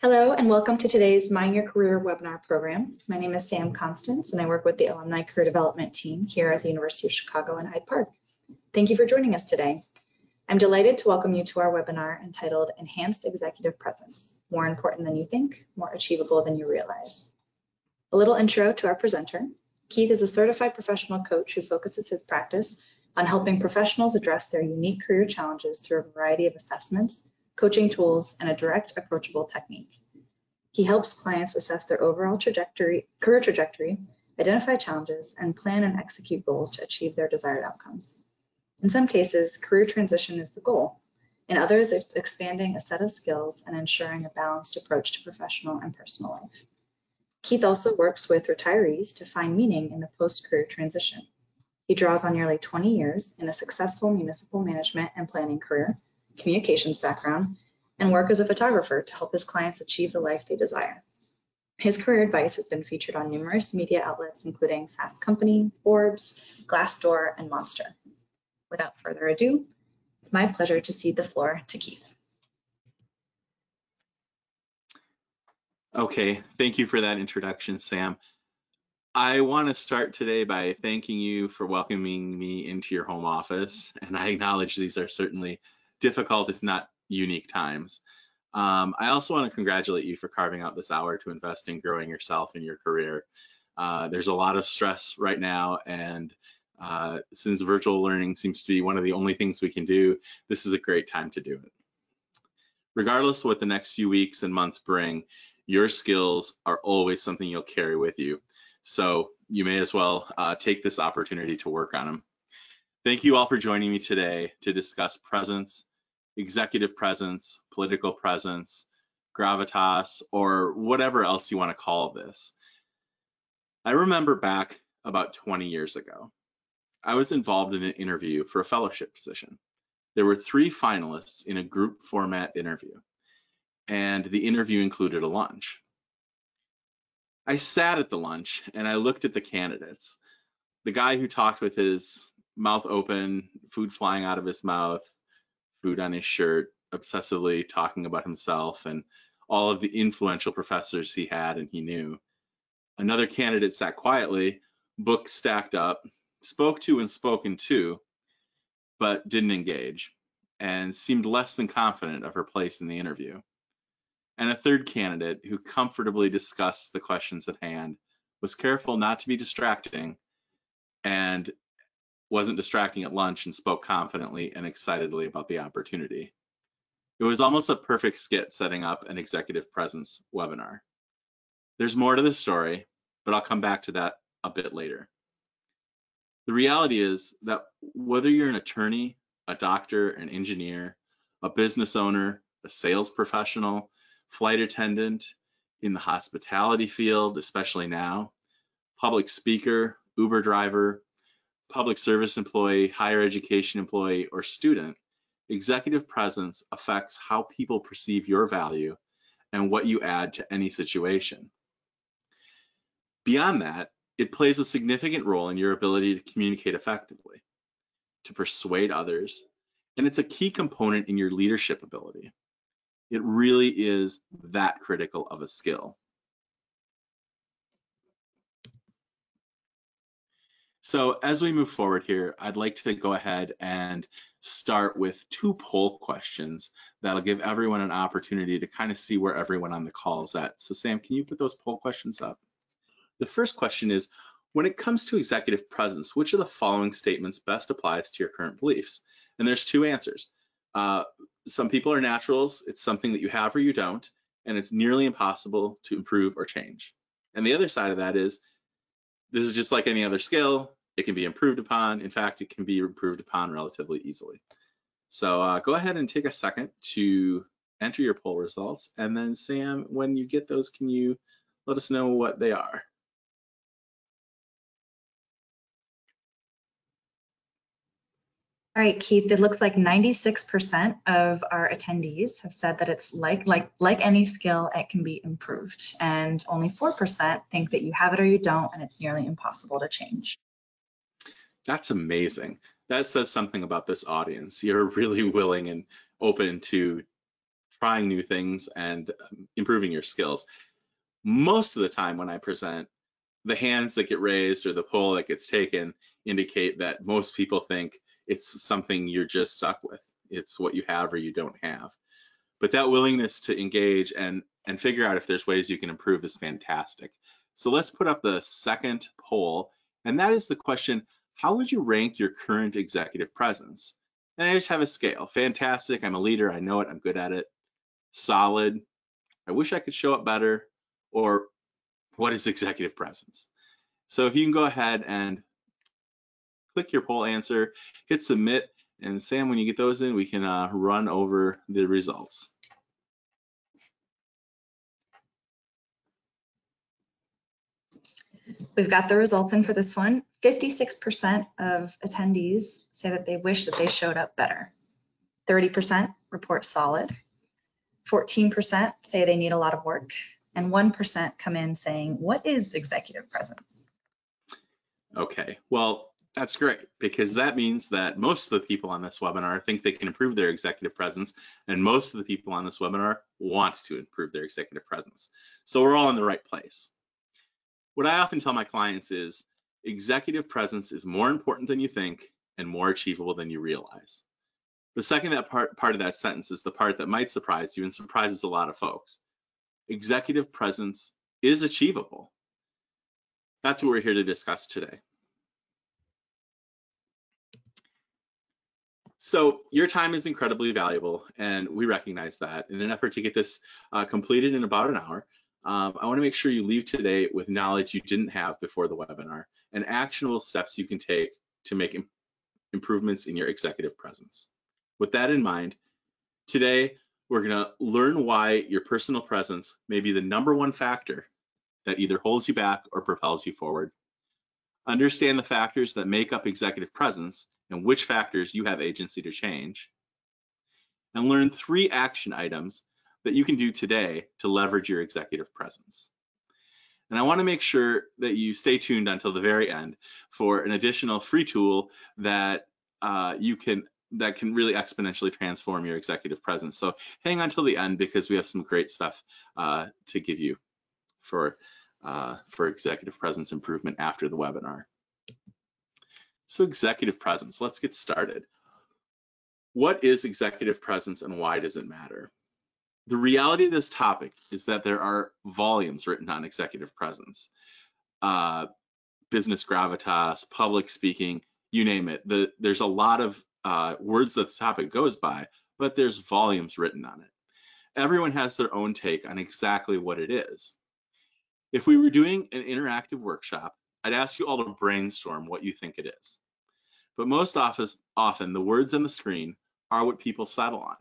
Hello and welcome to today's Mind Your Career webinar program. My name is Sam Constance and I work with the Alumni Career Development team here at the University of Chicago in Hyde Park. Thank you for joining us today. I'm delighted to welcome you to our webinar entitled Enhanced Executive Presence, More Important Than You Think, More Achievable Than You Realize. A little intro to our presenter. Keith is a certified professional coach who focuses his practice on helping professionals address their unique career challenges through a variety of assessments, coaching tools, and a direct, approachable technique. He helps clients assess their overall career trajectory, identify challenges, and plan and execute goals to achieve their desired outcomes. In some cases, career transition is the goal. In others, it's expanding a set of skills and ensuring a balanced approach to professional and personal life. Keith also works with retirees to find meaning in the post-career transition. He draws on nearly 20 years in a successful municipal management and planning career, communications background, and work as a photographer to help his clients achieve the life they desire. His career advice has been featured on numerous media outlets, including Fast Company, Forbes, Glassdoor, and Monster. Without further ado, it's my pleasure to cede the floor to Keith. Okay, thank you for that introduction, Sam. I want to start today by thanking you for welcoming me into your home office, and I acknowledge these are certainly difficult, if not unique times. I also want to congratulate you for carving out this hour to invest in growing yourself and your career. There's a lot of stress right now, and since virtual learning seems to be one of the only things we can do, this is a great time to do it. Regardless of what the next few weeks and months bring, your skills are always something you'll carry with you. So you may as well take this opportunity to work on them. Thank you all for joining me today to discuss presence, executive presence, political presence, gravitas, or whatever else you want to call this. I remember back about 20 years ago, I was involved in an interview for a fellowship position. There were 3 finalists in a group format interview, and the interview included a lunch. I sat at the lunch and I looked at the candidates. The guy who talked with his mouth open, food flying out of his mouth, food on his shirt, obsessively talking about himself and all of the influential professors he had and he knew. Another candidate sat quietly, books stacked up, spoke to and spoken to, but didn't engage, and seemed less than confident of her place in the interview. And a third candidate who comfortably discussed the questions at hand, was careful not to be distracting, and wasn't distracting at lunch and spoke confidently and excitedly about the opportunity. It was almost a perfect skit setting up an executive presence webinar. There's more to the story, but I'll come back to that a bit later. The reality is that whether you're an attorney, a doctor, an engineer, a business owner, a sales professional, flight attendant, in the hospitality field, especially now, public speaker, Uber driver, public service employee, higher education employee, or student, executive presence affects how people perceive your value and what you add to any situation. Beyond that, it plays a significant role in your ability to communicate effectively, to persuade others, and it's a key component in your leadership ability. It really is that critical of a skill. So as we move forward here, I'd like to go ahead and start with 2 poll questions that'll give everyone an opportunity to kind of see where everyone on the call is at. So Sam, can you put those poll questions up? The first question is, when it comes to executive presence, which of the following statements best applies to your current beliefs? And there's 2 answers. Some people are naturals, it's something that you have or you don't, and it's nearly impossible to improve or change. And the other side of that is, this is just like any other skill, it can be improved upon. In fact, it can be improved upon relatively easily. So go ahead and take a second to enter your poll results, and then Sam, when you get those, can you let us know what they are? All right, Keith, it looks like 96% of our attendees have said that it's like any skill, it can be improved. And only 4% think that you have it or you don't, and it's nearly impossible to change. That's amazing. That says something about this audience. You're really willing and open to trying new things and improving your skills. Most of the time when I present, the hands that get raised or the poll that gets taken indicate that most people think it's something you're just stuck with. It's what you have or you don't have. But that willingness to engage and figure out if there's ways you can improve is fantastic. So let's put up the second poll, and that is the question, how would you rank your current executive presence? And I just have a scale. Fantastic, I'm a leader, I know it, I'm good at it. Solid, I wish I could show up better. Or what is executive presence? So if you can go ahead and click your poll answer, hit submit, and Sam, when you get those in, we can run over the results. We've got the results in for this one. 56% of attendees say that they wish that they showed up better. 30% report solid. 14% say they need a lot of work. And 1% come in saying, what is executive presence? Okay, well, that's great, because that means that most of the people on this webinar think they can improve their executive presence, and most of the people on this webinar want to improve their executive presence. So we're all in the right place. What I often tell my clients is executive presence is more important than you think and more achievable than you realize. The second that part of that sentence is the part that might surprise you and surprises a lot of folks. Executive presence is achievable. That's what we're here to discuss today. So your time is incredibly valuable, and we recognize that. In an effort to get this completed in about an hour, I want to make sure you leave today with knowledge you didn't have before the webinar and actionable steps you can take to make improvements in your executive presence. With that in mind, today we're going to learn why your personal presence may be the #1 factor that either holds you back or propels you forward. Understand the factors that make up executive presence and which factors you have agency to change. And learn 3 action items that you can do today to leverage your executive presence. And I want to make sure that you stay tuned until the very end for an additional free tool that can really exponentially transform your executive presence. So hang on till the end, because we have some great stuff to give you for executive presence improvement after the webinar. So executive presence, let's get started. What is executive presence and why does it matter? The reality of this topic is that there are volumes written on executive presence. Business gravitas, public speaking, you name it. There's a lot of words that the topic goes by, but there's volumes written on it. Everyone has their own take on exactly what it is. If we were doing an interactive workshop, I'd ask you all to brainstorm what you think it is. But most often the words on the screen are what people settle on.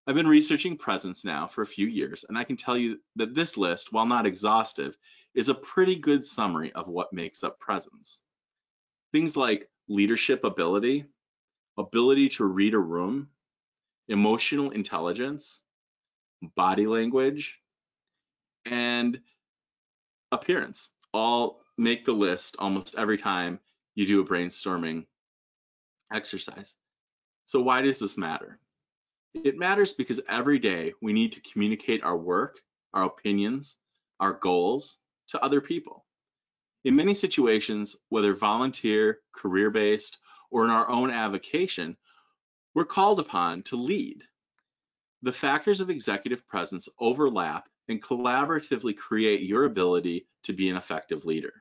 I've been researching presence now for a few years, and I can tell you that this list, while not exhaustive, is a pretty good summary of what makes up presence. Things like leadership ability, ability to read a room, emotional intelligence, body language, and appearance all make the list almost every time you do a brainstorming exercise. So why does this matter? It matters because every day we need to communicate our work, our opinions, our goals to other people. In many situations, whether volunteer, career-based, or in our own avocation, we're called upon to lead. The factors of executive presence overlap and collaboratively create your ability to be an effective leader.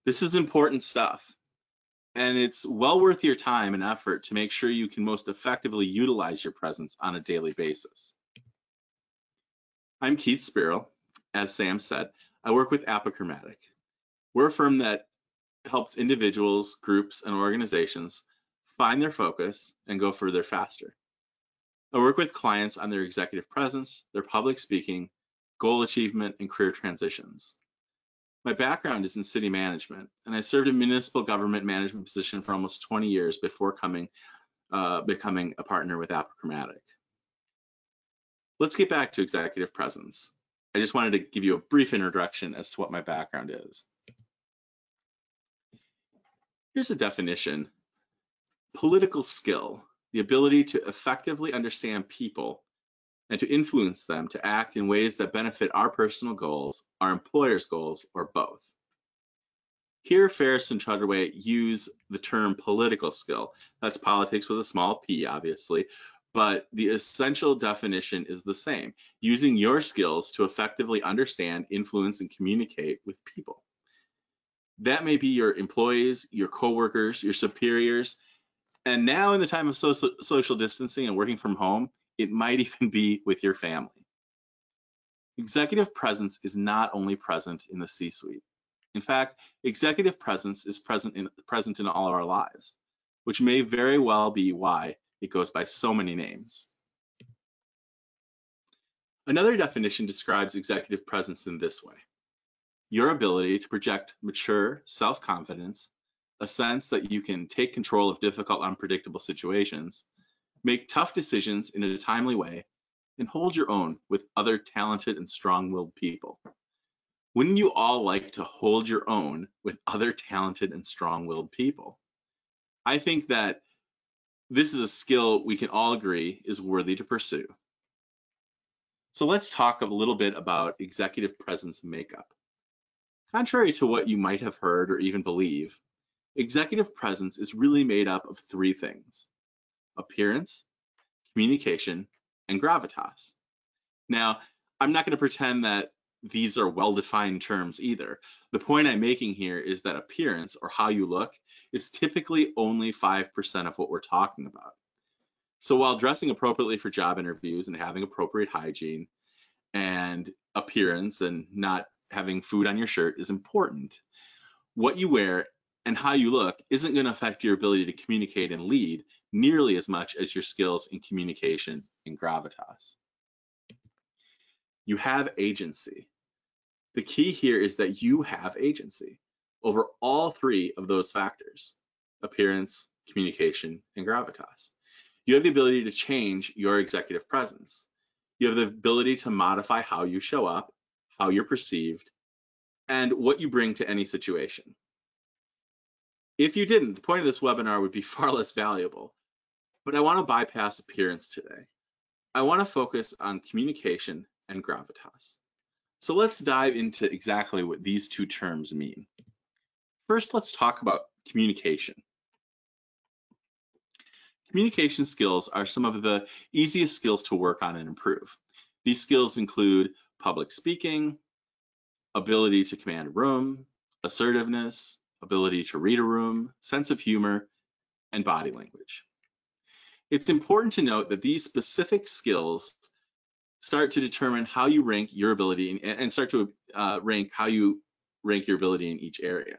This is important stuff, and it's well worth your time and effort to make sure you can most effectively utilize your presence on a daily basis. I'm Keith Spiro. As Sam said, I work with Apochramatic. We're a firm that helps individuals, groups, and organizations find their focus and go further faster. I work with clients on their executive presence, their public speaking, goal achievement, and career transitions. My background is in city management, and I served in municipal government management position for almost 20 years before becoming a partner with Apochramatic. Let's get back to executive presence. I just wanted to give you a brief introduction as to what my background is. Here's a definition. Political skill, the ability to effectively understand people and to influence them to act in ways that benefit our personal goals, our employer's goals, or both. Here, Ferris and Trudaway use the term political skill. That's politics with a small p, obviously, but the essential definition is the same, using your skills to effectively understand, influence, and communicate with people. That may be your employees, your coworkers, your superiors, and now in the time of social distancing and working from home, it might even be with your family. Executive presence is not only present in the C-suite. In fact, executive presence is present in all of our lives, which may very well be why it goes by so many names. Another definition describes executive presence in this way: your ability to project mature self-confidence, a sense that you can take control of difficult, unpredictable situations, make tough decisions in a timely way, and hold your own with other talented and strong-willed people. Wouldn't you all like to hold your own with other talented and strong-willed people? I think that this is a skill we can all agree is worthy to pursue. So let's talk a little bit about executive presence makeup. Contrary to what you might have heard or even believe, executive presence is really made up of three things: appearance, communication, and gravitas. Now, I'm not going to pretend that these are well-defined terms either. The point I'm making here is that appearance, or how you look, is typically only 5% of what we're talking about. So while dressing appropriately for job interviews and having appropriate hygiene and appearance and not having food on your shirt is important, what you wear and how you look isn't going to affect your ability to communicate and lead nearly as much as your skills in communication and gravitas. You have agency. The key here is that you have agency over all three of those factors: appearance, communication, and gravitas. You have the ability to change your executive presence. You have the ability to modify how you show up, how you're perceived, and what you bring to any situation. If you didn't, the point of this webinar would be far less valuable. But I want to bypass appearance today. I want to focus on communication and gravitas. So let's dive into exactly what these two terms mean. First, let's talk about communication. Communication skills are some of the easiest skills to work on and improve. These skills include public speaking, ability to command a room, assertiveness, ability to read a room, sense of humor, and body language. It's important to note that these specific skills start to determine how you rank your ability and start to rank how you rank your ability in each area.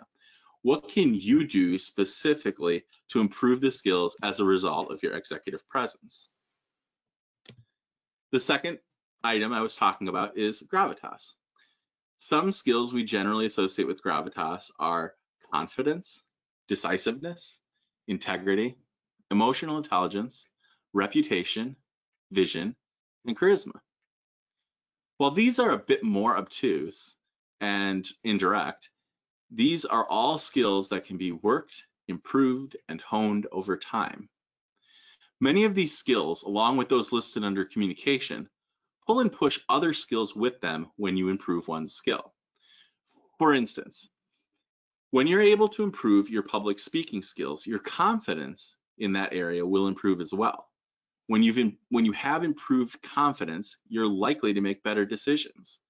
What can you do specifically to improve the skills as a result of your executive presence? The second item I was talking about is gravitas. Some skills we generally associate with gravitas are confidence, decisiveness, integrity, emotional intelligence, reputation, vision, and charisma. While these are a bit more obtuse and indirect, these are all skills that can be worked, improved, and honed over time. Many of these skills, along with those listed under communication, pull and push other skills with them when you improve one's skill. For instance, when you're able to improve your public speaking skills, your confidence in that area will improve as well. When you have improved confidence, you're likely to make better decisions.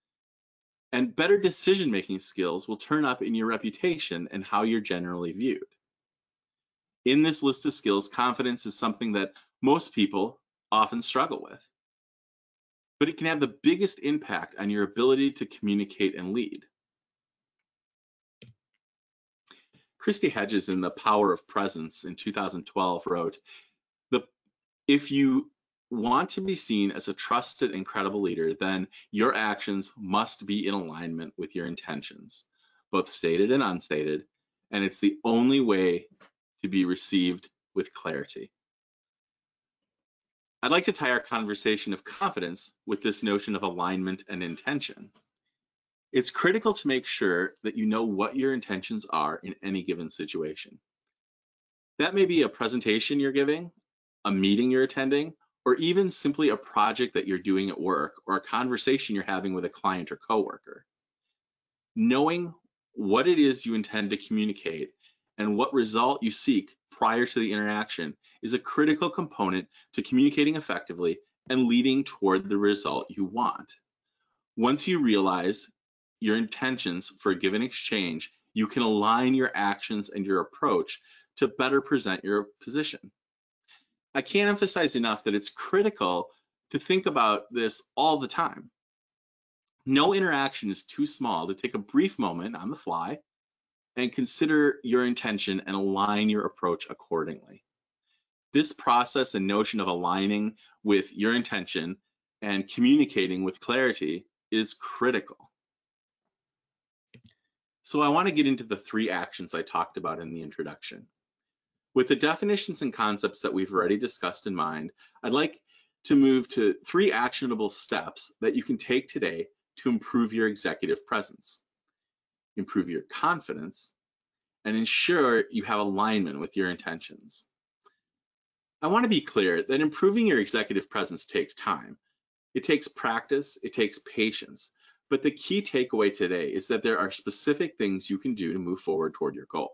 And better decision-making skills will turn up in your reputation and how you're generally viewed. In this list of skills, confidence is something that most people often struggle with, but it can have the biggest impact on your ability to communicate and lead. Christy Hedges in The Power of Presence in 2012 wrote, if you want to be seen as a trusted and credible leader, then your actions must be in alignment with your intentions, both stated and unstated, and it's the only way to be received with clarity. I'd like to tie our conversation of confidence with this notion of alignment and intention. It's critical to make sure that you know what your intentions are in any given situation. That may be a presentation you're giving, a meeting you're attending, or even simply a project that you're doing at work or a conversation you're having with a client or coworker. Knowing what it is you intend to communicate and what result you seek prior to the interaction is a critical component to communicating effectively and leading toward the result you want. Once you realize your intentions for a given exchange, you can align your actions and your approach to better present your position. I can't emphasize enough that it's critical to think about this all the time. No interaction is too small to take a brief moment on the fly and consider your intention and align your approach accordingly. This process and notion of aligning with your intention and communicating with clarity is critical. So I want to get into the 3 actions I talked about in the introduction. With the definitions and concepts that we've already discussed in mind, I'd like to move to 3 actionable steps that you can take today to improve your executive presence, improve your confidence, and ensure you have alignment with your intentions. I want to be clear that improving your executive presence takes time. It takes practice, it takes patience, but the key takeaway today is that there are specific things you can do to move forward toward your goal.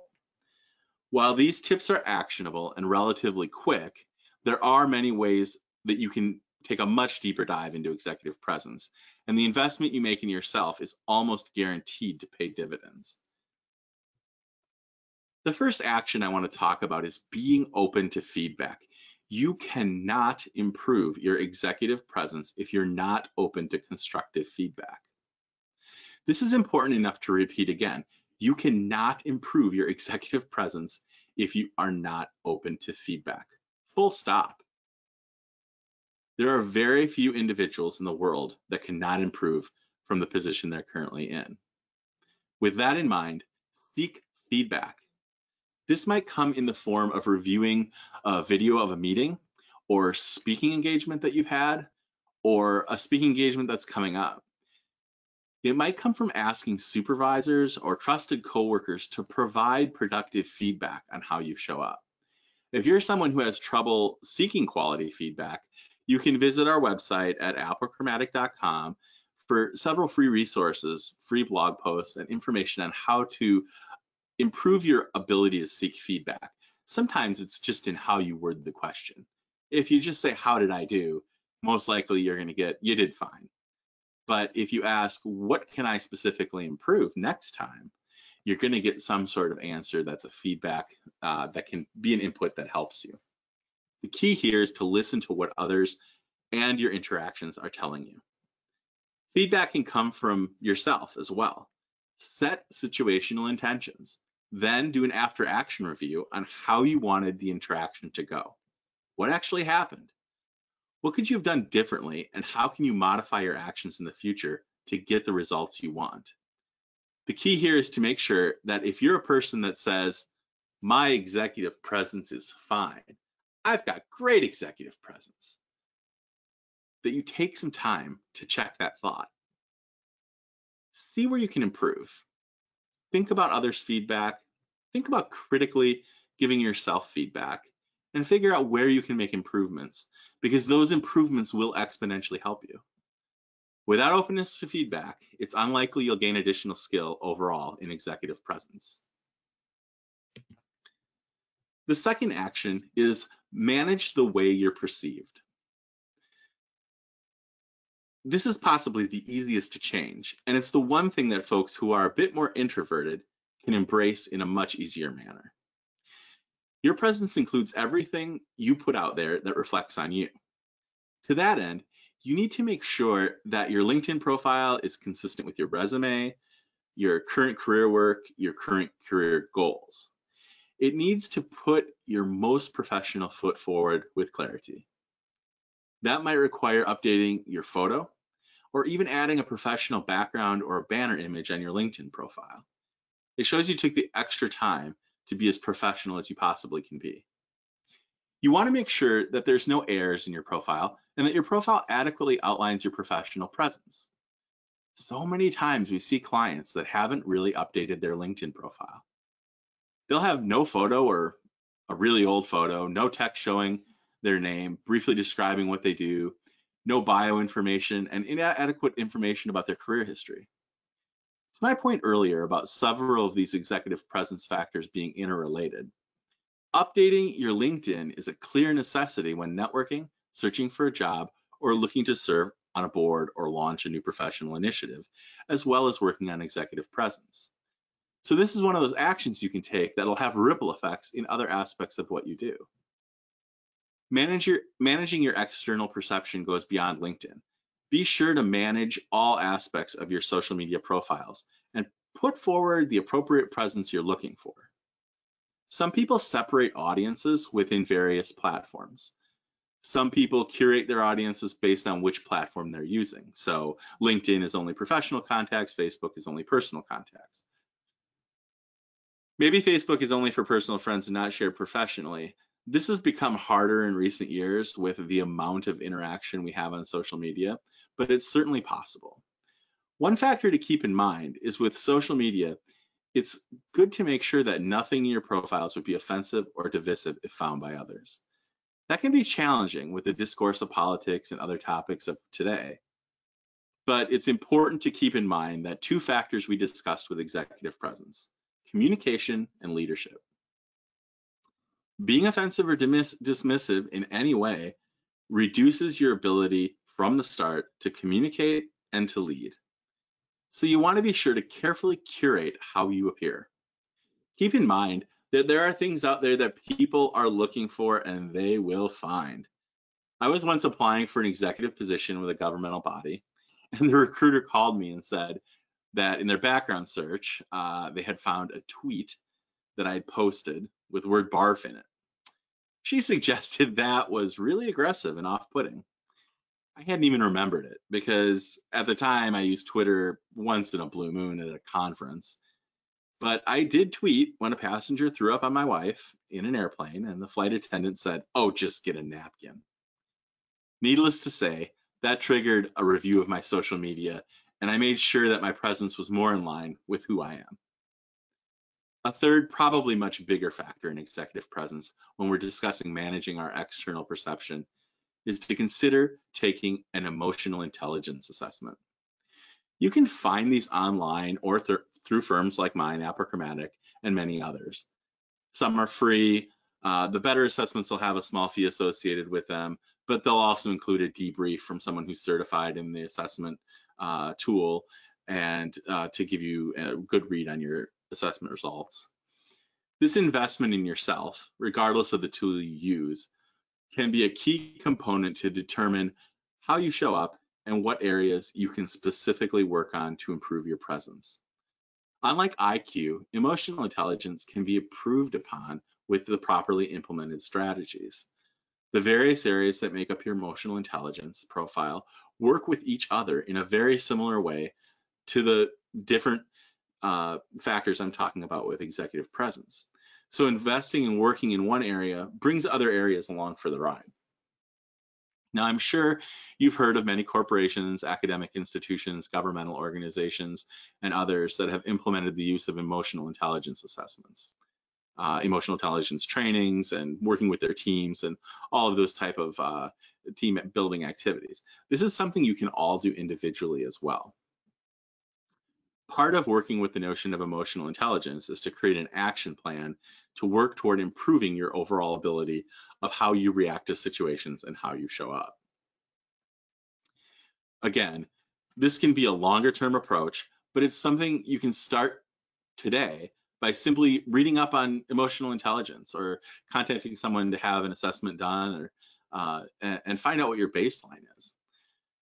While these tips are actionable and relatively quick, there are many ways that you can take a much deeper dive into executive presence, and the investment you make in yourself is almost guaranteed to pay dividends. The first action I want to talk about is being open to feedback. You cannot improve your executive presence if you're not open to constructive feedback. This is important enough to repeat again. You cannot improve your executive presence if you are not open to feedback. Full stop. There are very few individuals in the world that cannot improve from the position they're currently in. With that in mind, seek feedback. This might come in the form of reviewing a video of a meeting or speaking engagement that you've had or a speaking engagement that's coming up. It might come from asking supervisors or trusted coworkers to provide productive feedback on how you show up. If you're someone who has trouble seeking quality feedback, you can visit our website at applecromatic.com for several free resources, free blog posts, and information on how to improve your ability to seek feedback. Sometimes it's just in how you word the question. If you just say, "How did I do?" most likely you're going to get, "You did fine." But if you ask, "What can I specifically improve next time?" you're going to get some sort of answer that's a feedback that can be an input that helps you. The key here is to listen to what others and your interactions are telling you. Feedback can come from yourself as well. Set situational intentions, then do an after action review on how you wanted the interaction to go. What actually happened? What could you have done differently, and how can you modify your actions in the future to get the results you want? The key here is to make sure that if you're a person that says, "My executive presence is fine, I've got great executive presence," that you take some time to check that thought. See where you can improve. Think about others' feedback. Think about critically giving yourself feedback and figure out where you can make improvements, because those improvements will exponentially help you. Without openness to feedback, it's unlikely you'll gain additional skill overall in executive presence. The second action is manage the way you're perceived. This is possibly the easiest to change, and it's the one thing that folks who are a bit more introverted can embrace in a much easier manner. Your presence includes everything you put out there that reflects on you. To that end, you need to make sure that your LinkedIn profile is consistent with your resume, your current career work, your current career goals. It needs to put your most professional foot forward with clarity. That might require updating your photo or even adding a professional background or a banner image on your LinkedIn profile. It shows you took the extra time to be as professional as you possibly can be. You want to make sure that there's no errors in your profile and that your profile adequately outlines your professional presence. So many times we see clients that haven't really updated their LinkedIn profile. They'll have no photo or a really old photo, no text showing their name, briefly describing what they do, no bio information, and inadequate information about their career history. To my point earlier about several of these executive presence factors being interrelated, updating your LinkedIn is a clear necessity when networking, searching for a job, or looking to serve on a board or launch a new professional initiative, as well as working on executive presence. So this is one of those actions you can take that will have ripple effects in other aspects of what you do. Managing your external perception goes beyond LinkedIn. Be sure to manage all aspects of your social media profiles and put forward the appropriate presence you're looking for. Some people separate audiences within various platforms. Some people curate their audiences based on which platform they're using. So LinkedIn is only professional contacts, Facebook is only personal contacts. Maybe Facebook is only for personal friends and not shared professionally. This has become harder in recent years with the amount of interaction we have on social media, but it's certainly possible. One factor to keep in mind is with social media, it's good to make sure that nothing in your profiles would be offensive or divisive if found by others. That can be challenging with the discourse of politics and other topics of today. But it's important to keep in mind that two factors we discussed with executive presence: communication and leadership. Being offensive or dismissive in any way reduces your ability from the start to communicate and to lead. So you want to be sure to carefully curate how you appear. Keep in mind that there are things out there that people are looking for and they will find. I was once applying for an executive position with a governmental body, and the recruiter called me and said that in their background search, they had found a tweet that I had posted with the word barf in it. She suggested that was really aggressive and off-putting. I hadn't even remembered it because at the time I used Twitter once in a blue moon at a conference. But I did tweet when a passenger threw up on my wife in an airplane and the flight attendant said, "Oh, just get a napkin." Needless to say, that triggered a review of my social media, and I made sure that my presence was more in line with who I am. A third, probably much bigger factor in executive presence when we're discussing managing our external perception is to consider taking an emotional intelligence assessment. You can find these online or through firms like mine, Apochromatic, and many others. Some are free. The better assessments will have a small fee associated with them, but they'll also include a debrief from someone who's certified in the assessment tool and to give you a good read on your assessment results. This investment in yourself, regardless of the tool you use, can be a key component to determine how you show up and what areas you can specifically work on to improve your presence. Unlike IQ, emotional intelligence can be improved upon with the properly implemented strategies. The various areas that make up your emotional intelligence profile work with each other in a very similar way to the different factors I'm talking about with executive presence. So investing and working in one area brings other areas along for the ride. Now, I'm sure you've heard of many corporations, academic institutions, governmental organizations, and others that have implemented the use of emotional intelligence assessments, emotional intelligence trainings, and working with their teams, and all of those type of team building activities. This is something you can all do individually as well. Part of working with the notion of emotional intelligence is to create an action plan to work toward improving your overall ability of how you react to situations and how you show up. Again, this can be a longer term approach, but it's something you can start today by simply reading up on emotional intelligence or contacting someone to have an assessment done or, and find out what your baseline is.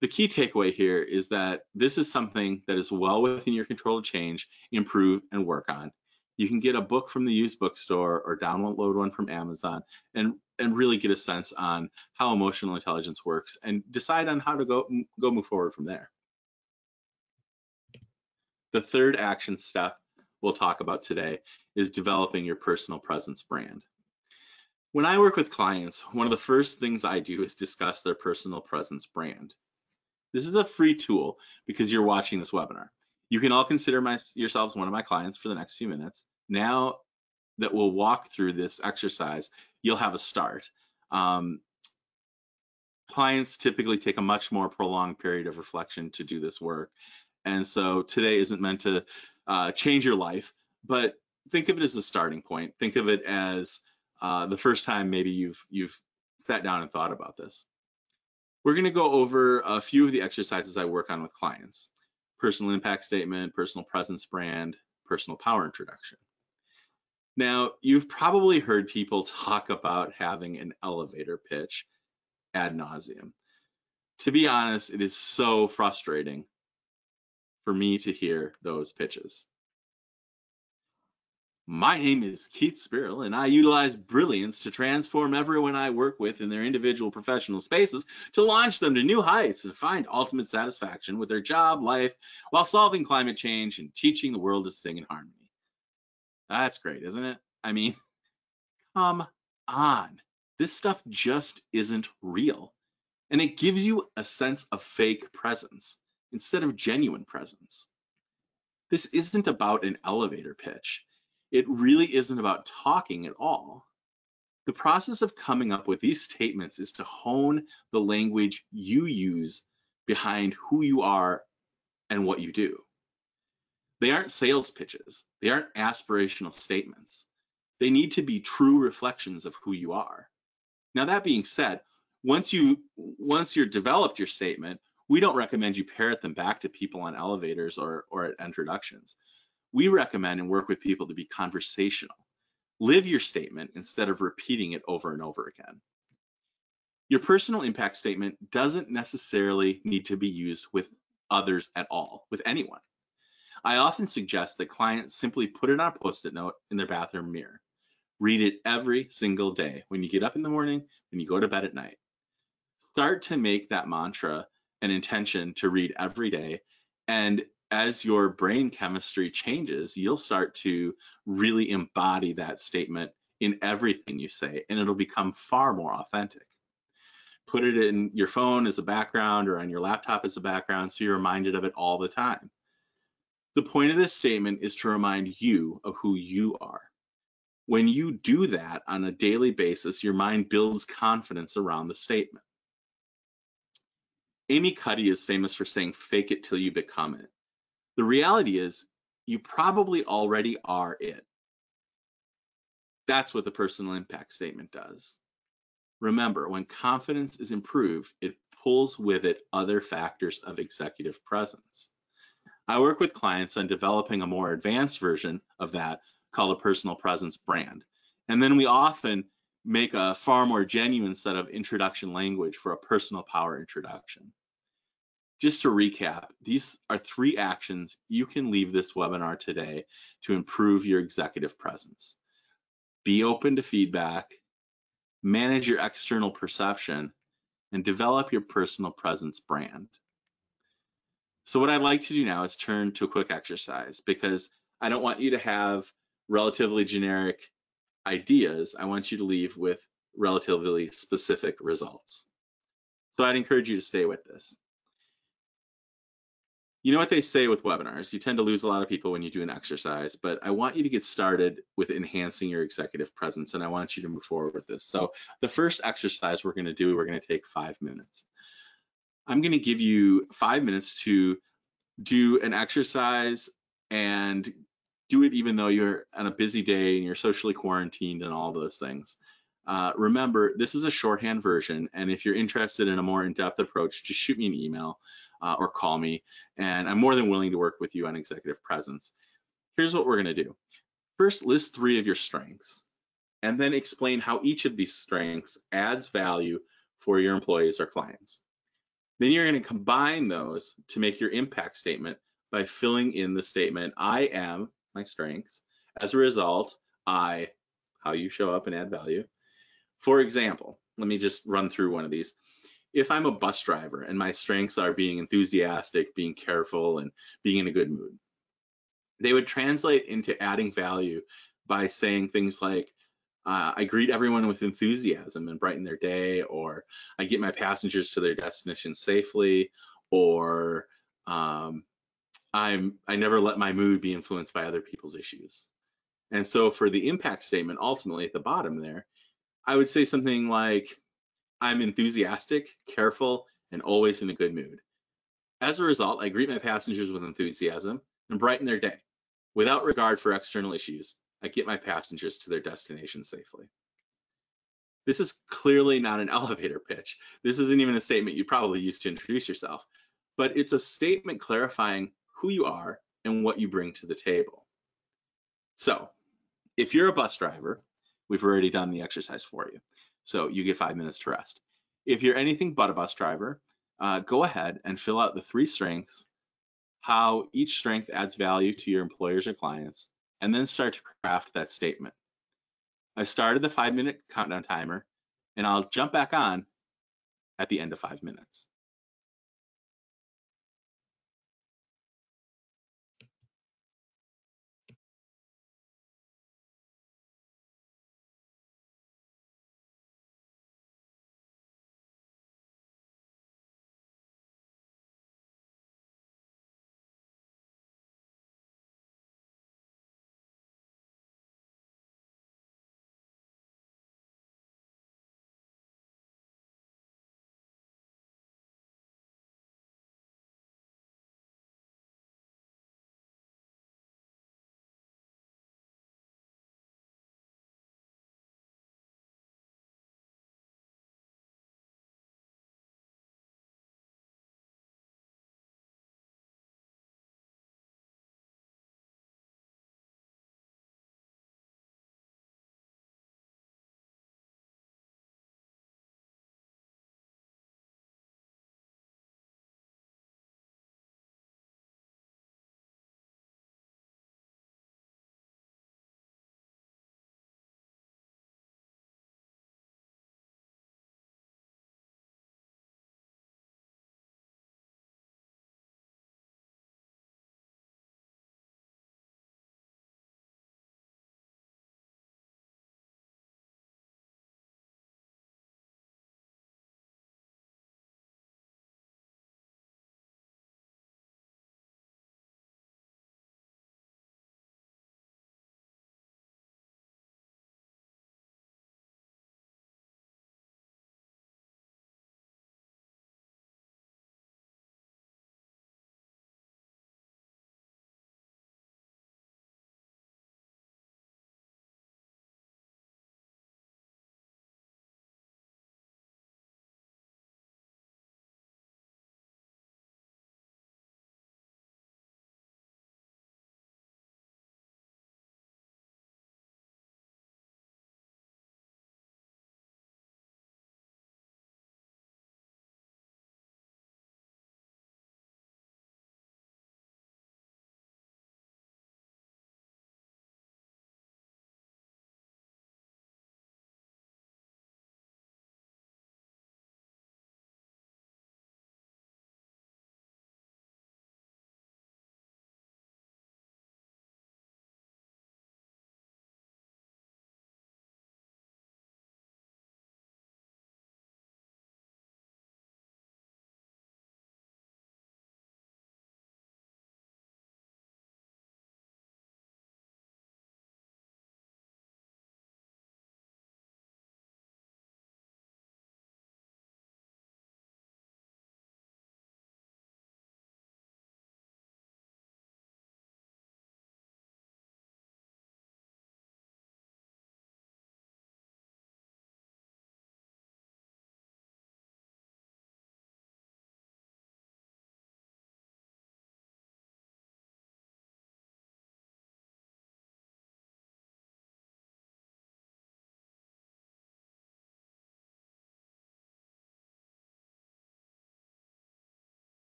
The key takeaway here is that this is something that is well within your control to change, improve, and work on. You can get a book from the used bookstore or download one from Amazon and really get a sense on how emotional intelligence works and decide on how to go move forward from there. The third action step we'll talk about today is developing your personal presence brand. When I work with clients, one of the first things I do is discuss their personal presence brand. This is a free tool because you're watching this webinar. You can all consider yourselves one of my clients for the next few minutes. Now that we'll walk through this exercise, you'll have a start. clients typically take a much more prolonged period of reflection to do this work. And so today isn't meant to change your life, but think of it as a starting point. Think of it as the first time maybe you've sat down and thought about this. We're going to go over a few of the exercises I work on with clients: personal impact statement, personal presence brand, personal power introduction. Now, you've probably heard people talk about having an elevator pitch ad nauseum. To be honest, it is so frustrating for me to hear those pitches. My name is Keith Spirrell, and I utilize brilliance to transform everyone I work with in their individual professional spaces to launch them to new heights and find ultimate satisfaction with their job, life, while solving climate change and teaching the world to sing in harmony. That's great, isn't it? I mean, come on. This stuff just isn't real. And it gives you a sense of fake presence instead of genuine presence. This isn't about an elevator pitch. It really isn't about talking at all. The process of coming up with these statements is to hone the language you use behind who you are and what you do. They aren't sales pitches. They aren't aspirational statements. They need to be true reflections of who you are. Now, that being said, once you've developed your statement, we don't recommend you parrot them back to people on elevators or at introductions. We recommend and work with people to be conversational. Live your statement instead of repeating it over and over again. Your personal impact statement doesn't necessarily need to be used with others at all, with anyone. I often suggest that clients simply put it on a Post-it note in their bathroom mirror. Read it every single day, when you get up in the morning, when you go to bed at night. Start to make that mantra an intention to read every day, and as your brain chemistry changes, you'll start to really embody that statement in everything you say, and it'll become far more authentic. Put it in your phone as a background or on your laptop as a background so you're reminded of it all the time. The point of this statement is to remind you of who you are. When you do that on a daily basis, your mind builds confidence around the statement. Amy Cuddy is famous for saying, "Fake it till you become it." The reality is, you probably already are it. That's what the personal impact statement does. Remember, when confidence is improved, it pulls with it other factors of executive presence. I work with clients on developing a more advanced version of that called a personal presence brand. And then we often make a far more genuine set of introduction language for a personal power introduction. Just to recap, these are 3 actions you can leave this webinar today to improve your executive presence. Be open to feedback, manage your external perception, and develop your personal presence brand. So what I'd like to do now is turn to a quick exercise, because I don't want you to have relatively generic ideas. I want you to leave with relatively specific results. So I'd encourage you to stay with this. You know what they say with webinars, you tend to lose a lot of people when you do an exercise, but I want you to get started with enhancing your executive presence, and I want you to move forward with this. So the first exercise we're going to take 5 minutes. I'm going to give you 5 minutes to do an exercise, and do it even though you're on a busy day and you're socially quarantined and all those things. Remember, this is a shorthand version, and if you're interested in a more in-depth approach, just shoot me an email or call me, and I'm more than willing to work with you on executive presence. Here's what we're going to do. First, list 3 of your strengths, and then explain how each of these strengths adds value for your employees or clients. Then you're going to combine those to make your impact statement by filling in the statement, I am my strengths. As a result, I, how you show up and add value. For example, let me just run through one of these. If I'm a bus driver and my strengths are being enthusiastic, being careful, and being in a good mood, they would translate into adding value by saying things like, I greet everyone with enthusiasm and brighten their day, or I get my passengers to their destination safely, or I never let my mood be influenced by other people's issues. And so for the impact statement, ultimately at the bottom there, I would say something like, I'm enthusiastic, careful, and always in a good mood. As a result, I greet my passengers with enthusiasm and brighten their day. Without regard for external issues, I get my passengers to their destination safely. This is clearly not an elevator pitch. This isn't even a statement you probably use to introduce yourself, but it's a statement clarifying who you are and what you bring to the table. So, if you're a bus driver, we've already done the exercise for you. So you get 5 minutes to rest. If you're anything but a bus driver, go ahead and fill out the 3 strengths, how each strength adds value to your employers or clients, and then start to craft that statement. I've started the 5-minute countdown timer, and I'll jump back on at the end of 5 minutes.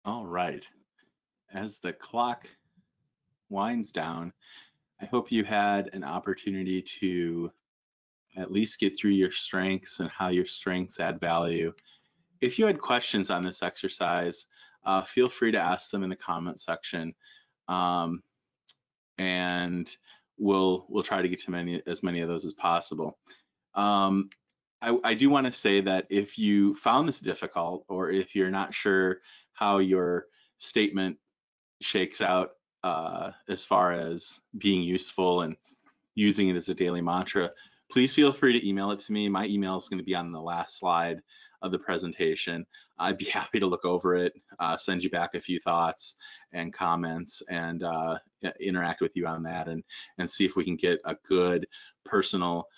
All right. As the clock winds down, I hope you had an opportunity to at least get through your strengths and how your strengths add value. If you had questions on this exercise, feel free to ask them in the comment section, um, and we'll try to get to as many of those as possible. Um, I do want to say that if you found this difficult, or if you're not sure how your statement shakes out as far as being useful and using it as a daily mantra, please feel free to email it to me. My email is going to be on the last slide of the presentation. I'd be happy to look over it, send you back a few thoughts and comments, and interact with you on that, and see if we can get a good personal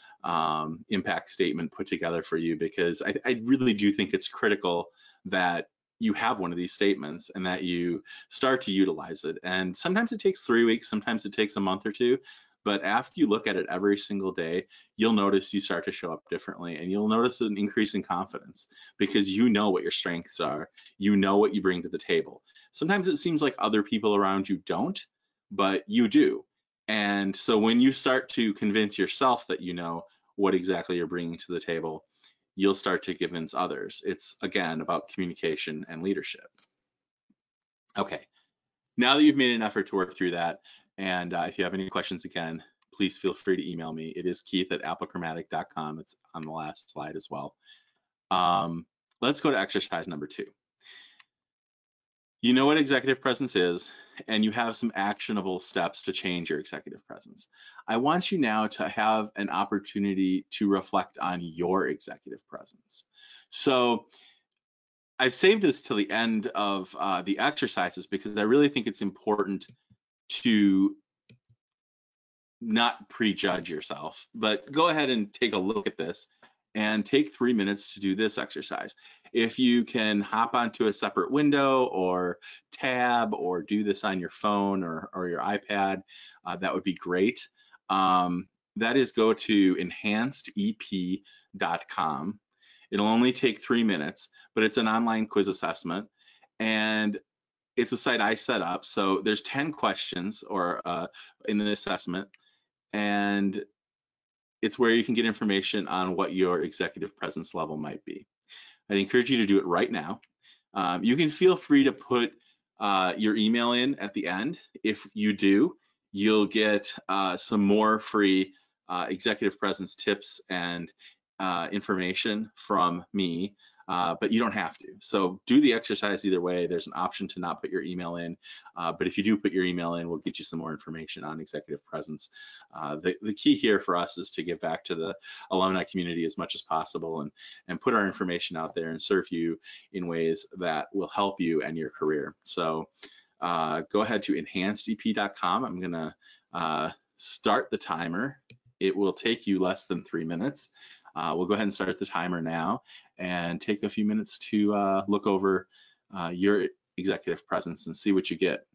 impact statement put together for you, because I really do think it's critical that you have one of these statements and that you start to utilize it. And sometimes it takes 3 weeks, sometimes it takes a month or two, but after you look at it every single day, you'll notice you start to show up differently, and you'll notice an increase in confidence because you know what your strengths are. You know what you bring to the table. Sometimes it seems like other people around you don't, but you do. And so when you start to convince yourself that you know what exactly you're bringing to the table, you'll start to convince others. It's, again, about communication and leadership. Okay, now that you've made an effort to work through that, and if you have any questions, again, please feel free to email me. It is keith@applecromatic.com. It's on the last slide as well. Let's go to exercise number 2. You know what executive presence is, and you have some actionable steps to change your executive presence. I want you now to have an opportunity to reflect on your executive presence. So I've saved this till the end of the exercises because I really think it's important to not prejudge yourself, but go ahead and take a look at this and take 3 minutes to do this exercise. If you can hop onto a separate window or tab or do this on your phone or your iPad, that would be great. That is, go to enhancedep.com. It'll only take 3 minutes, but it's an online quiz assessment, and it's a site I set up. So there's 10 questions in the assessment, and it's where you can get information on what your executive presence level might be. I'd encourage you to do it right now. You can feel free to put your email in at the end. If you do, you'll get some more free executive presence tips and information from me, but you don't have to. So do the exercise either way. There's an option to not put your email in, but if you do put your email in, we'll get you some more information on executive presence. The key here for us is to give back to the alumni community as much as possible, and put our information out there and serve you in ways that will help you and your career. So go ahead to enhancedep.com. I'm gonna start the timer. It will take you less than 3 minutes. We'll go ahead and start the timer now and take a few minutes to look over your executive presence and see what you get.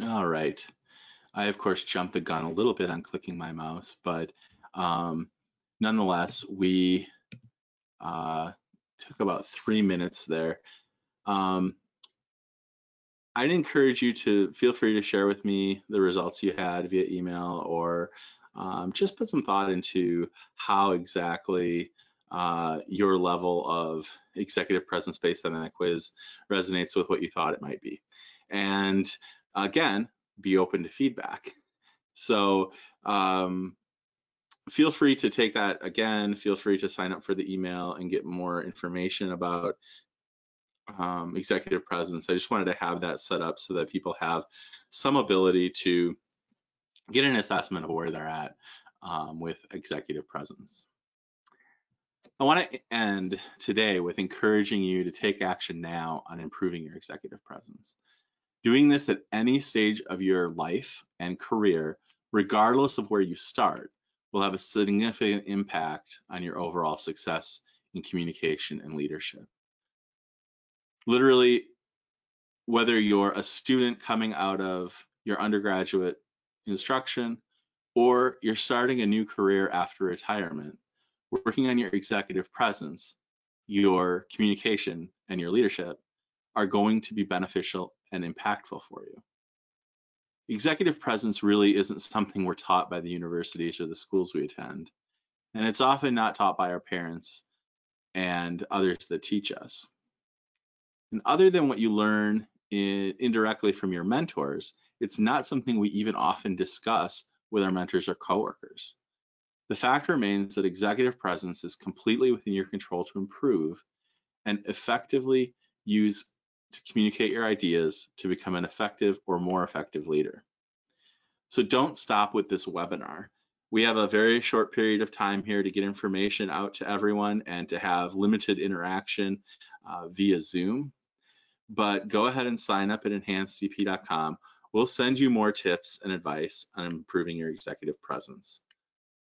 All right. I, of course, jumped the gun a little bit on clicking my mouse, but nonetheless, we took about 3 minutes there. I'd encourage you to feel free to share with me the results you had via email, or just put some thought into how exactly your level of executive presence based on that quiz resonates with what you thought it might be. And again, be open to feedback. So feel free to take that again. Feel free to sign up for the email and get more information about executive presence. I just wanted to have that set up so that people have some ability to get an assessment of where they're at with executive presence. I want to end today with encouraging you to take action now on improving your executive presence. Doing this at any stage of your life and career, regardless of where you start, will have a significant impact on your overall success in communication and leadership. Literally, whether you're a student coming out of your undergraduate instruction or you're starting a new career after retirement, working on your executive presence, your communication, and your leadership are going to be beneficial and impactful for you. Executive presence really isn't something we're taught by the universities or the schools we attend, and it's often not taught by our parents and others that teach us. And other than what you learn indirectly from your mentors, it's not something we even often discuss with our mentors or coworkers. The fact remains that executive presence is completely within your control to improve and effectively use to communicate your ideas to become an effective or more effective leader. So don't stop with this webinar. We have a very short period of time here to get information out to everyone and to have limited interaction via Zoom. But go ahead and sign up at enhancedep.com. We'll send you more tips and advice on improving your executive presence.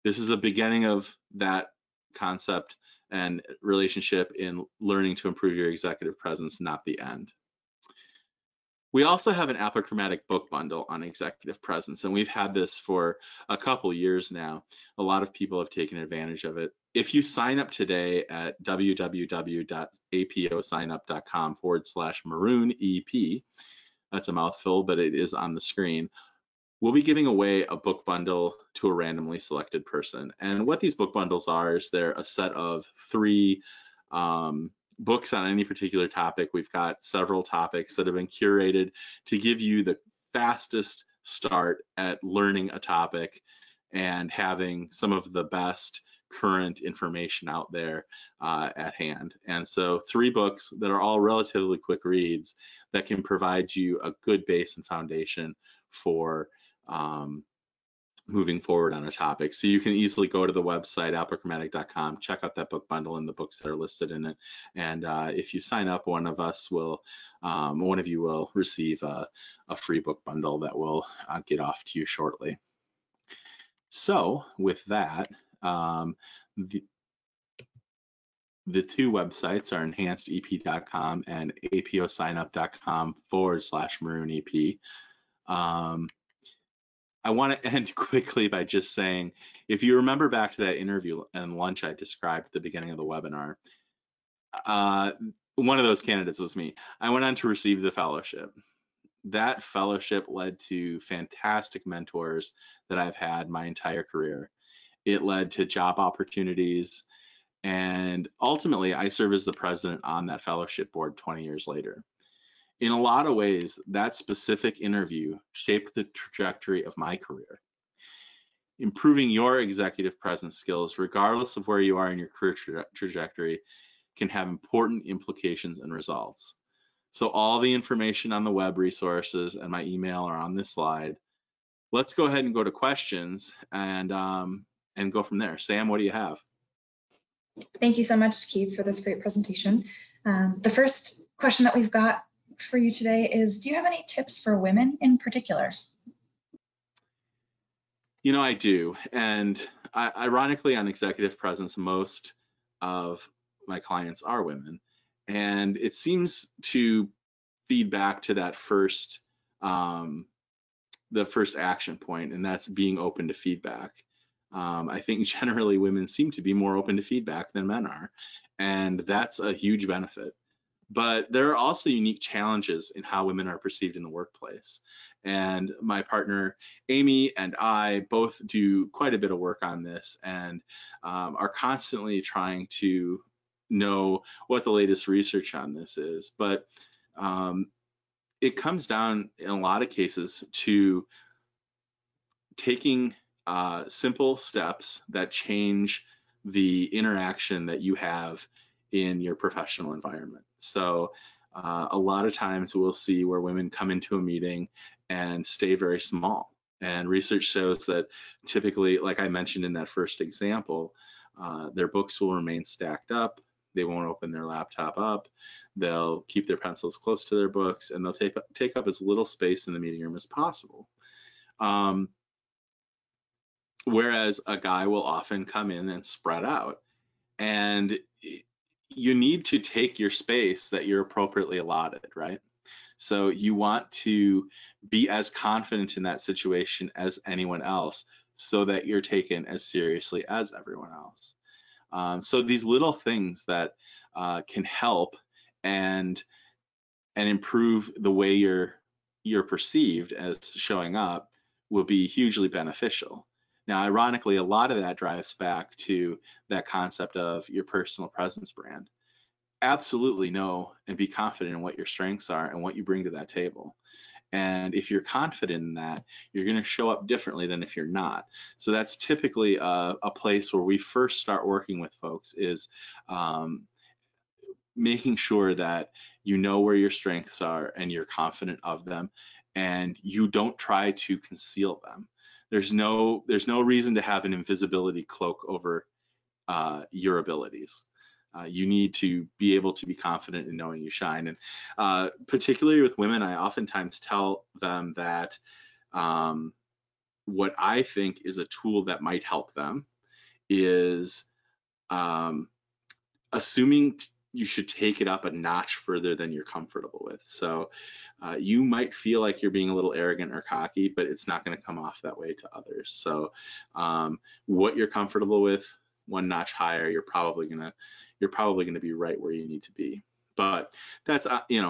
This is the beginning of that concept and relationship in learning to improve your executive presence, not the end. We also have an apochramatic book bundle on executive presence, and we've had this for a couple years now. A lot of people have taken advantage of it. If you sign up today at www.aposignup.com/maroonep, that's a mouthful, but it is on the screen, we'll be giving away a book bundle to a randomly selected person. And what these book bundles are is they're a set of 3 books on any particular topic. We've got several topics that have been curated to give you the fastest start at learning a topic and having some of the best current information out there at hand. And so 3 books that are all relatively quick reads that can provide you a good base and foundation for moving forward on a topic. So you can easily go to the website apochramatic.com, check out that book bundle and the books that are listed in it. And if you sign up, one of you will receive a free book bundle that will get off to you shortly. So with that, the 2 websites are enhancedep.com and aposignup.com/maroonep. I want to end quickly by just saying, if you remember back to that interview and lunch I described at the beginning of the webinar, one of those candidates was me. I went on to receive the fellowship. That fellowship led to fantastic mentors that I've had my entire career. It led to job opportunities, and ultimately I serve as the president on that fellowship board 20 years later. In a lot of ways, that specific interview shaped the trajectory of my career. Improving your executive presence skills, regardless of where you are in your career trajectory, can have important implications and results. So all the information on the web resources and my email are on this slide. Let's go ahead and go to questions and go from there. Sam, what do you have? Thank you so much, Keith, for this great presentation. The first question that we've got for you today is, do you have any tips for women in particular? You know, I do. And ironically, on executive presence, most of my clients are women. And it seems to feed back to that first the first action point, and that's being open to feedback. I think generally women seem to be more open to feedback than men are, and that's a huge benefit. But there are also unique challenges in how women are perceived in the workplace. And my partner, Amy, and I both do quite a bit of work on this, and are constantly trying to know what the latest research on this is. But it comes down in a lot of cases to taking simple steps that change the interaction that you have in your professional environment. So a lot of times we'll see where women come into a meeting and stay very small. And research shows that typically, like I mentioned in that first example, their books will remain stacked up. They won't open their laptop up. They'll keep their pencils close to their books, and they'll take up as little space in the meeting room as possible. Whereas a guy will often come in and spread out. And you need to take your space that you're appropriately allotted, right? So you want to be as confident in that situation as anyone else so that you're taken as seriously as everyone else. So these little things that can help and improve the way you're perceived as showing up will be hugely beneficial. Now, ironically, a lot of that drives back to that concept of your personal presence brand. Absolutely know and be confident in what your strengths are and what you bring to that table. And if you're confident in that, you're going to show up differently than if you're not. So that's typically a place where we first start working with folks is making sure that you know where your strengths are and you're confident of them, and you don't try to conceal them. There's no reason to have an invisibility cloak over your abilities. You need to be able to be confident in knowing you shine. And particularly with women, I oftentimes tell them that what I think is a tool that might help them is assuming you should take it up a notch further than you're comfortable with. So you might feel like you're being a little arrogant or cocky, but it's not going to come off that way to others. So what you're comfortable with, one notch higher, you're probably gonna be right where you need to be. But that's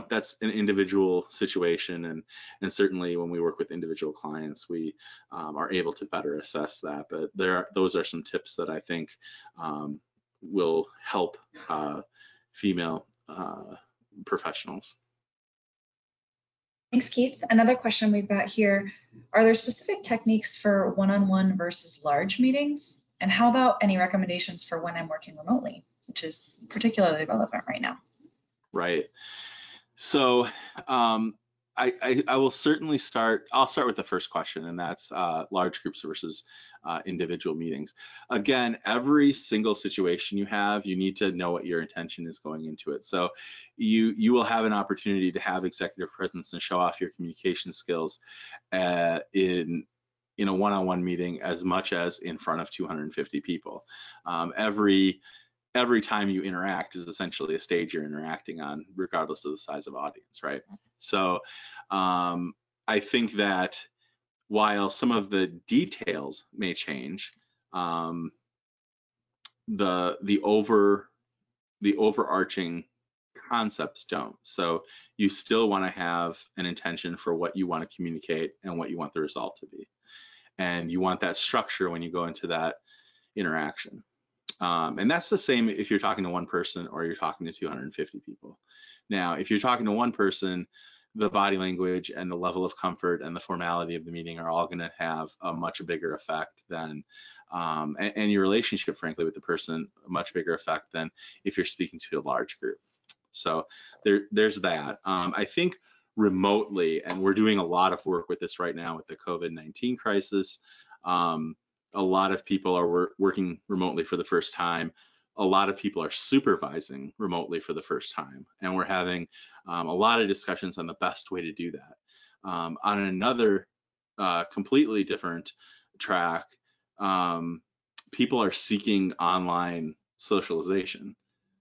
that's an individual situation, and certainly when we work with individual clients, we are able to better assess that. But those are some tips that I think will help female professionals. Thanks, Keith. Another question we've got here, are there specific techniques for one-on-one versus large meetings? And how about any recommendations for when I'm working remotely, which is particularly relevant right now? Right. So I will certainly I'll start with the first question, and that's large groups versus individual meetings. Again, every single situation you have, you need to know what your intention is going into it. So you will have an opportunity to have executive presence and show off your communication skills in a one-on-one meeting as much as in front of 250 people. Every time you interact is essentially a stage you're interacting on, regardless of the size of audience, right? So I think that while some of the details may change, the overarching concepts don't. So you still want to have an intention for what you want to communicate and what you want the result to be. And you want that structure when you go into that interaction. And that's the same if you're talking to one person or you're talking to 250 people. Now, if you're talking to one person, the body language and the level of comfort and the formality of the meeting are all going to have a much bigger effect than, and your relationship, frankly, with the person, a much bigger effect than if you're speaking to a large group. So there's that. I think remotely, and we're doing a lot of work with this right now with the COVID-19 crisis. A lot of people are working remotely for the first time. A lot of people are supervising remotely for the first time, and we're having a lot of discussions on the best way to do that. On another completely different track, people are seeking online socialization.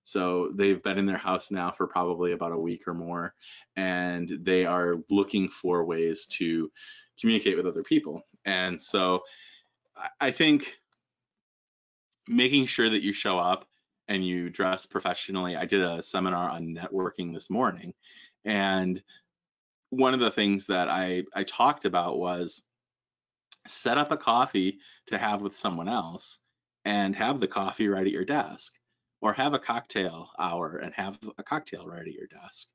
So they've been in their house now for probably about a week or more, and they are looking for ways to communicate with other people. And so I think making sure that you show up and you dress professionally. I did a seminar on networking this morning, and one of the things that I talked about was set up a coffee to have with someone else and have the coffee right at your desk, or have a cocktail hour and have a cocktail right at your desk,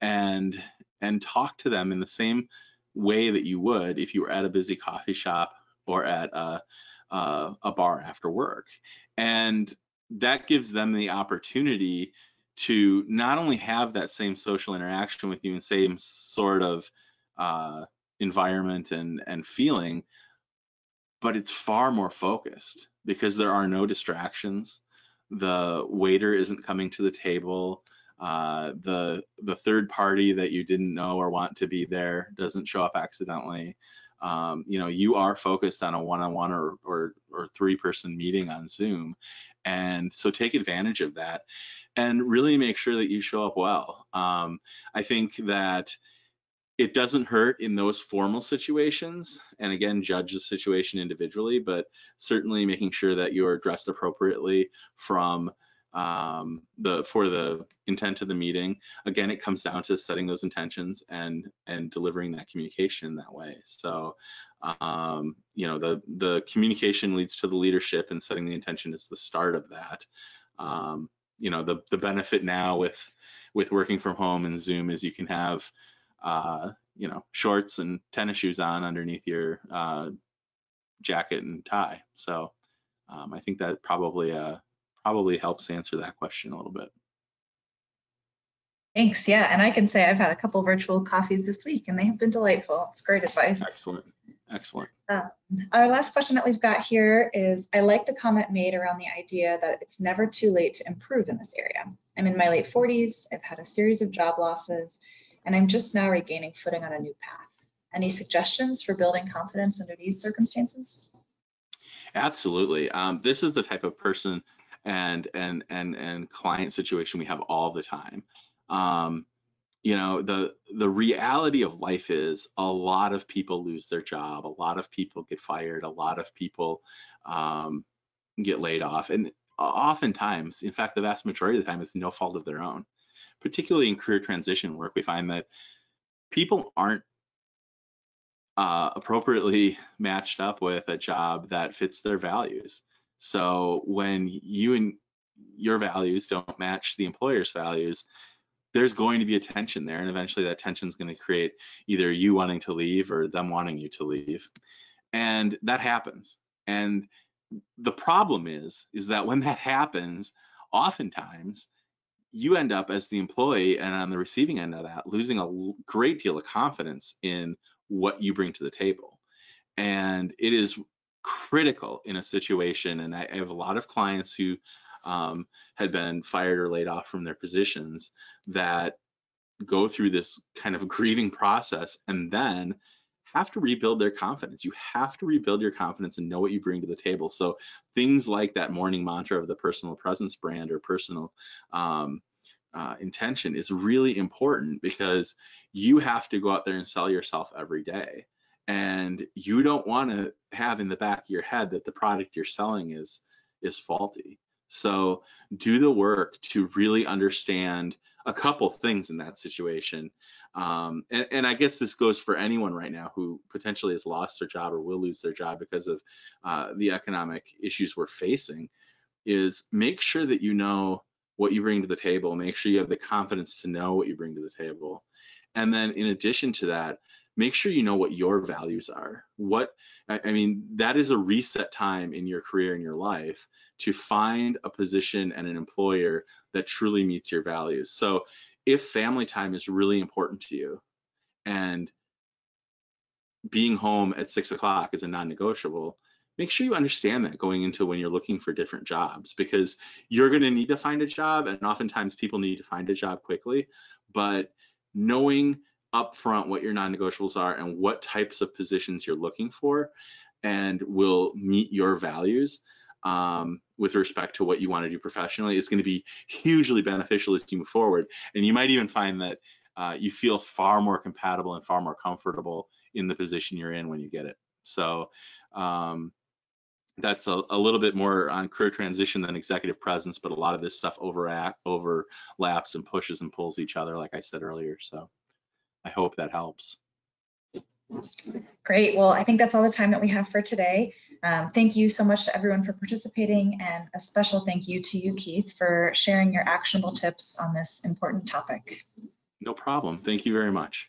and talk to them in the same way that you would if you were at a busy coffee shop or at a bar after work. And that gives them the opportunity to not only have that same social interaction with you and same sort of environment and feeling, but it's far more focused because there are no distractions. The waiter isn't coming to the table. The third party that you didn't know or want to be there doesn't show up accidentally. You are focused on a one-on-one or three-person meeting on Zoom, and so take advantage of that and really make sure that you show up well. I think that it doesn't hurt in those formal situations, and again, judge the situation individually, but certainly making sure that you're dressed appropriately from for the intent of the meeting. Again, it comes down to setting those intentions and delivering that communication that way. So the communication leads to the leadership, and setting the intention is the start of that. The benefit now with working from home and Zoom is you can have shorts and tennis shoes on underneath your jacket and tie. So I think that probably helps answer that question a little bit. Thanks. Yeah, and I can say I've had a couple virtual coffees this week, and they have been delightful. It's great advice. Excellent. Excellent. Our last question that we've got here is, I like the comment made around the idea that it's never too late to improve in this area. I'm in my late 40s. I've had a series of job losses, and I'm just now regaining footing on a new path. Any suggestions for building confidence under these circumstances? Absolutely. This is the type of person and client situation we have all the time. The reality of life is a lot of people lose their job, a lot of people get fired, a lot of people get laid off, and oftentimes, in fact, the vast majority of the time, it's no fault of their own. Particularly in career transition work, we find that people aren't appropriately matched up with a job that fits their values. So when you and your values don't match the employer's values, there's going to be a tension there, and eventually that tension is going to create either you wanting to leave or them wanting you to leave, and that happens. And the problem is that when that happens, oftentimes you end up as the employee and on the receiving end of that losing a great deal of confidence in what you bring to the table. And it is critical in a situation, and I have a lot of clients who had been fired or laid off from their positions that go through this kind of grieving process and then have to rebuild their confidence. You have to rebuild your confidence and know what you bring to the table. So things like that morning mantra of the personal presence brand or personal intention is really important, because you have to go out there and sell yourself every day. And you don't want to have in the back of your head that the product you're selling is faulty. So do the work to really understand a couple things in that situation. And I guess this goes for anyone right now who potentially has lost their job or will lose their job because of the economic issues we're facing, is make sure that you know what you bring to the table. Make sure you have the confidence to know what you bring to the table. And then in addition to that, make sure you know what your values are. That is a reset time in your career, in your life, to find a position and an employer that truly meets your values. So if family time is really important to you and being home at 6 o'clock is a non-negotiable, make sure you understand that going into when you're looking for different jobs, because you're going to need to find a job, and oftentimes people need to find a job quickly. But knowing upfront what your non-negotiables are and what types of positions you're looking for and will meet your values with respect to what you want to do professionally is going to be hugely beneficial as you move forward. And you might even find that you feel far more compatible and far more comfortable in the position you're in when you get it. So that's a little bit more on career transition than executive presence, but a lot of this stuff overlaps and pushes and pulls each other, like I said earlier. So I hope that helps. Great. Well, I think that's all the time that we have for today. Thank you so much to everyone for participating, and a special thank you to you, Keith, for sharing your actionable tips on this important topic. No problem. Thank you very much.